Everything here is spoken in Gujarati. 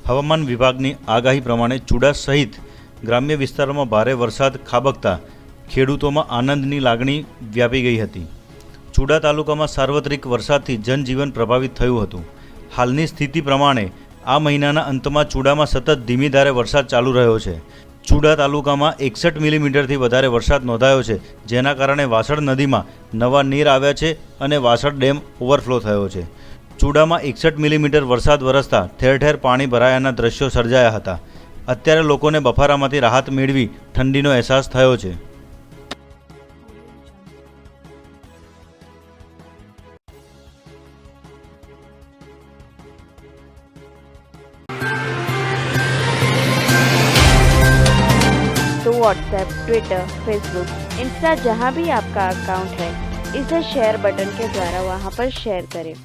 હવામાન વિભાગની આગાહી પ્રમાણે ચૂડા સહિત ગ્રામ્ય વિસ્તારોમાં ભારે વરસાદ ખાબકતા ખેડૂતોમાં આનંદની લાગણી વ્યાપી ગઈ હતી। ચૂડા તાલુકામાં સાર્વત્રિક વરસાદથી જનજીવન પ્રભાવિત થયું હતું। હાલની સ્થિતિ પ્રમાણે આ મહિનાના અંતમાં ચૂડામાં સતત ધીમી ધારે વરસાદ ચાલુ રહ્યો છે। ચૂડા તાલુકામાં 61 મિલીમીટરથી વધારે વરસાદ નોંધાયો છે, જેના કારણે વાસળ નદીમાં નવા નીર આવ્યા છે અને વાસળ ડેમ ઓવરફ્લો થયો છે। ચૂડામાં 61 મિલીમીટર વરસાદ વરસતા ઠેર ઠેર પાણી ભરાયાના દ્રશ્યો સર્જાયા હતા। અત્યારે લોકોને બફારામાંથી રાહત મેળવી ઠંડીનો અહેસાસ થયો છે। तो व्हाट्सएप, ट्विटर, फेसबुक, इंस्टा जहाँ भी आपका अकाउंट है, इसे शेयर बटन के द्वारा वहाँ पर शेयर करें।